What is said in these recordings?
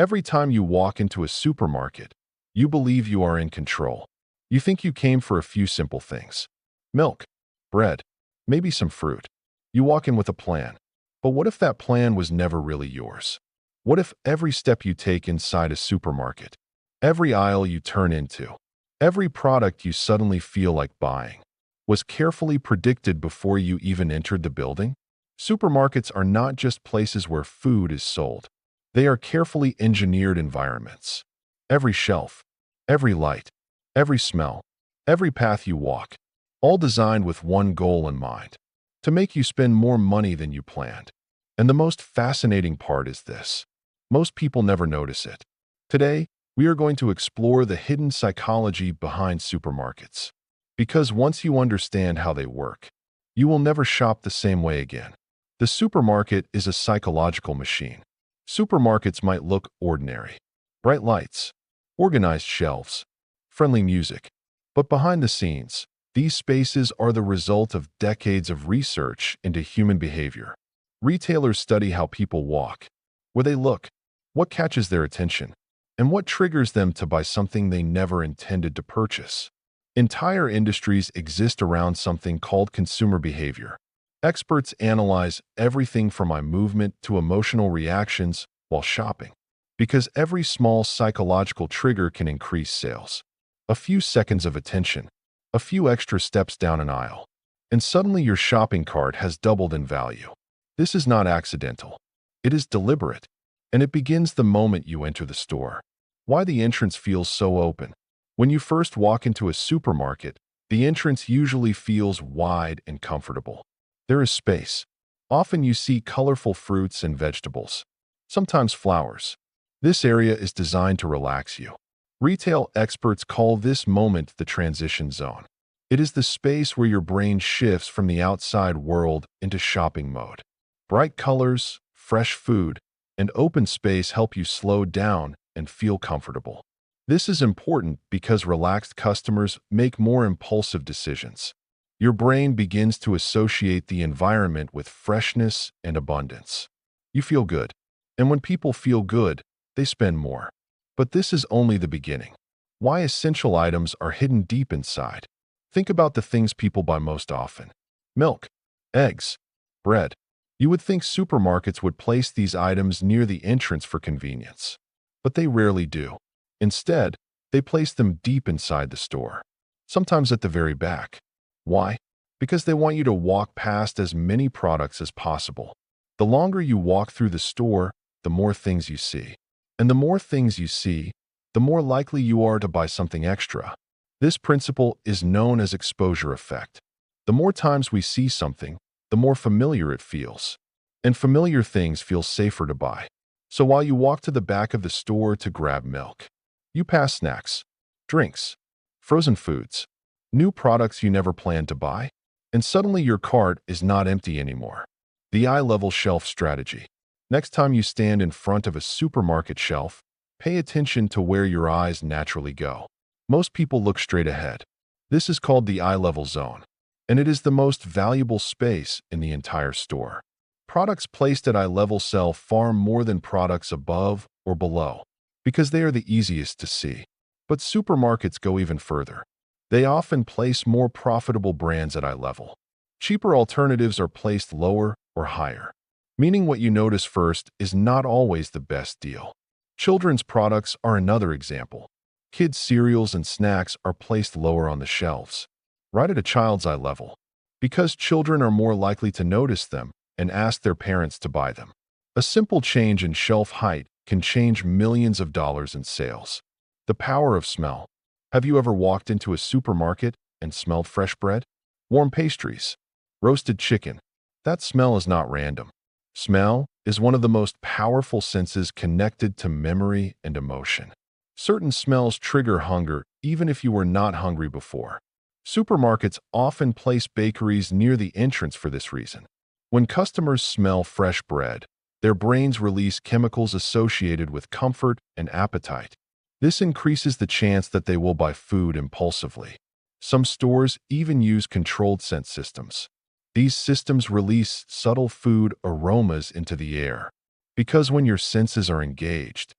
Every time you walk into a supermarket, you believe you are in control. You think you came for a few simple things: milk, bread, maybe some fruit. You walk in with a plan. But what if that plan was never really yours? What if every step you take inside a supermarket, every aisle you turn into, every product you suddenly feel like buying, was carefully predicted before you even entered the building? Supermarkets are not just places where food is sold. They are carefully engineered environments. Every shelf, every light, every smell, every path you walk, all designed with one goal in mind: to make you spend more money than you planned. And the most fascinating part is this: most people never notice it. Today, we are going to explore the hidden psychology behind supermarkets. Because once you understand how they work, you will never shop the same way again. The supermarket is a psychological machine. Supermarkets might look ordinary: bright lights, organized shelves, friendly music. But behind the scenes, these spaces are the result of decades of research into human behavior. Retailers study how people walk, where they look, what catches their attention, and what triggers them to buy something they never intended to purchase. Entire industries exist around something called consumer behavior. Experts analyze everything from eye movement to emotional reactions while shopping, because every small psychological trigger can increase sales. A few seconds of attention, a few extra steps down an aisle, and suddenly your shopping cart has doubled in value. This is not accidental. It is deliberate, and it begins the moment you enter the store. Why the entrance feels so open? When you first walk into a supermarket, the entrance usually feels wide and comfortable. There is space. Often you see colorful fruits and vegetables, sometimes flowers. This area is designed to relax you. Retail experts call this moment the transition zone. It is the space where your brain shifts from the outside world into shopping mode. Bright colors, fresh food, and open space help you slow down and feel comfortable. This is important because relaxed customers make more impulsive decisions. Your brain begins to associate the environment with freshness and abundance. You feel good. And when people feel good, they spend more. But this is only the beginning. Why essential items are hidden deep inside. Think about the things people buy most often: milk, eggs, bread. You would think supermarkets would place these items near the entrance for convenience. But they rarely do. Instead, they place them deep inside the store, sometimes at the very back. Why? Because they want you to walk past as many products as possible. The longer you walk through the store, the more things you see. And the more things you see, the more likely you are to buy something extra. This principle is known as exposure effect. The more times we see something, the more familiar it feels. And familiar things feel safer to buy. So while you walk to the back of the store to grab milk, you pass snacks, drinks, frozen foods, new products you never planned to buy, and suddenly your cart is not empty anymore. The eye-level shelf strategy. Next time you stand in front of a supermarket shelf, pay attention to where your eyes naturally go. Most people look straight ahead. This is called the eye-level zone, and it is the most valuable space in the entire store. Products placed at eye level sell far more than products above or below, because they are the easiest to see. But supermarkets go even further. They often place more profitable brands at eye level. Cheaper alternatives are placed lower or higher, meaning what you notice first is not always the best deal. Children's products are another example. Kids' cereals and snacks are placed lower on the shelves, right at a child's eye level, because children are more likely to notice them and ask their parents to buy them. A simple change in shelf height can change millions of dollars in sales. The power of smell. Have you ever walked into a supermarket and smelled fresh bread, warm pastries, roasted chicken? That smell is not random. Smell is one of the most powerful senses connected to memory and emotion. Certain smells trigger hunger even if you were not hungry before. Supermarkets often place bakeries near the entrance for this reason. When customers smell fresh bread, their brains release chemicals associated with comfort and appetite. This increases the chance that they will buy food impulsively. Some stores even use controlled scent systems. These systems release subtle food aromas into the air. Because when your senses are engaged,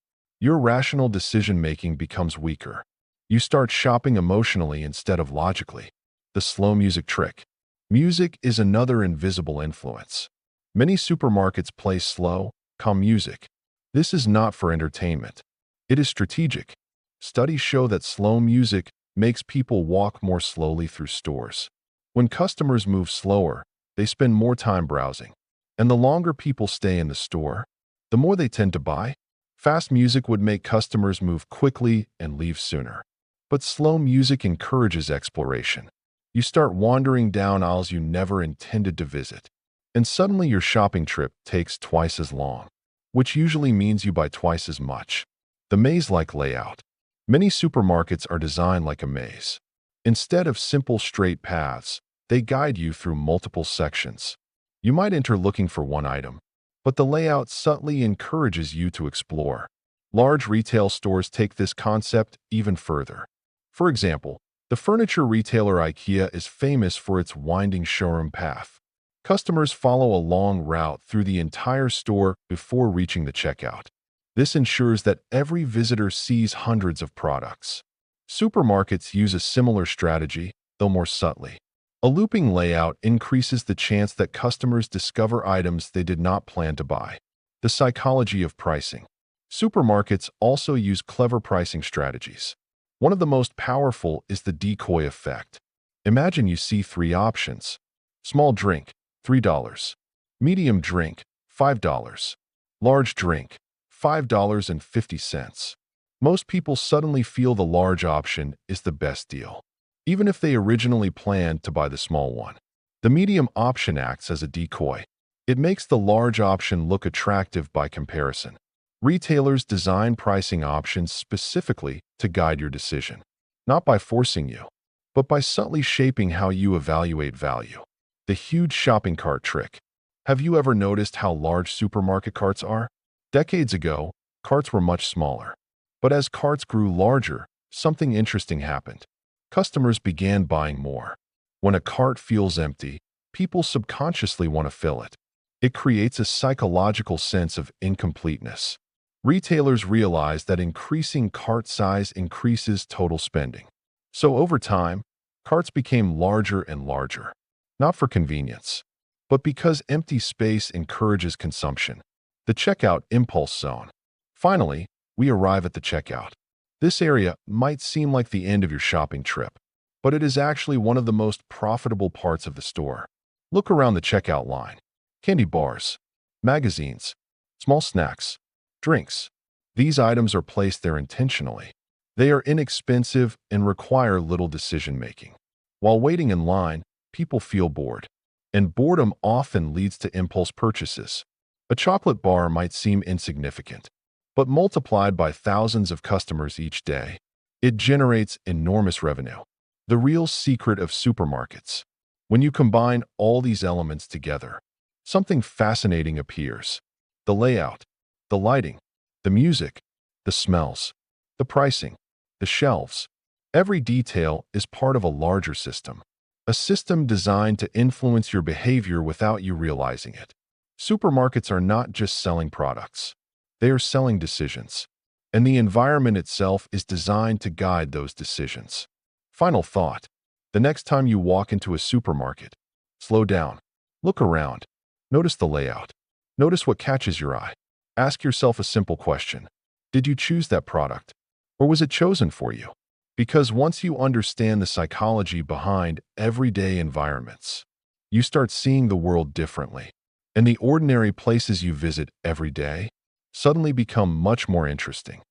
Your rational decision-making becomes weaker. You start shopping emotionally instead of logically. The slow music trick. Music is another invisible influence. Many supermarkets play slow, calm music. This is not for entertainment. It is strategic. Studies show that slow music makes people walk more slowly through stores. When customers move slower, they spend more time browsing. And the longer people stay in the store, the more they tend to buy. Fast music would make customers move quickly and leave sooner. But slow music encourages exploration. You start wandering down aisles you never intended to visit. And suddenly your shopping trip takes twice as long, which usually means you buy twice as much. The maze-like layout. Many supermarkets are designed like a maze. Instead of simple straight paths, they guide you through multiple sections. You might enter looking for one item, but the layout subtly encourages you to explore. Large retail stores take this concept even further. For example, the furniture retailer IKEA is famous for its winding showroom path. Customers follow a long route through the entire store before reaching the checkout. This ensures that every visitor sees hundreds of products. Supermarkets use a similar strategy, though more subtly. A looping layout increases the chance that customers discover items they did not plan to buy. The psychology of pricing. Supermarkets also use clever pricing strategies. One of the most powerful is the decoy effect. Imagine you see three options. Small drink, $3. Medium drink, $5. Large drink, $5.50. Most people suddenly feel the large option is the best deal, even if they originally planned to buy the small one. The medium option acts as a decoy. It makes the large option look attractive by comparison. Retailers design pricing options specifically to guide your decision, not by forcing you, but by subtly shaping how you evaluate value. The huge shopping cart trick. Have you ever noticed how large supermarket carts are? Decades ago, carts were much smaller. But as carts grew larger, something interesting happened. Customers began buying more. When a cart feels empty, people subconsciously want to fill it. It creates a psychological sense of incompleteness. Retailers realize that increasing cart size increases total spending. So over time, carts became larger and larger, not for convenience, but because empty space encourages consumption. The checkout impulse zone. Finally, we arrive at the checkout. This area might seem like the end of your shopping trip, but it is actually one of the most profitable parts of the store. Look around the checkout line. Candy bars, magazines, small snacks, drinks. These items are placed there intentionally. They are inexpensive and require little decision-making. While waiting in line, people feel bored, and boredom often leads to impulse purchases. A chocolate bar might seem insignificant, but multiplied by thousands of customers each day, it generates enormous revenue. The real secret of supermarkets. When you combine all these elements together, something fascinating appears. The layout, the lighting, the music, the smells, the pricing, the shelves. Every detail is part of a larger system. A system designed to influence your behavior without you realizing it. Supermarkets are not just selling products. They are selling decisions. And the environment itself is designed to guide those decisions. Final thought. The next time you walk into a supermarket, slow down. Look around. Notice the layout. Notice what catches your eye. Ask yourself a simple question. Did you choose that product? Or was it chosen for you? Because once you understand the psychology behind everyday environments, you start seeing the world differently. And the ordinary places you visit every day suddenly become much more interesting.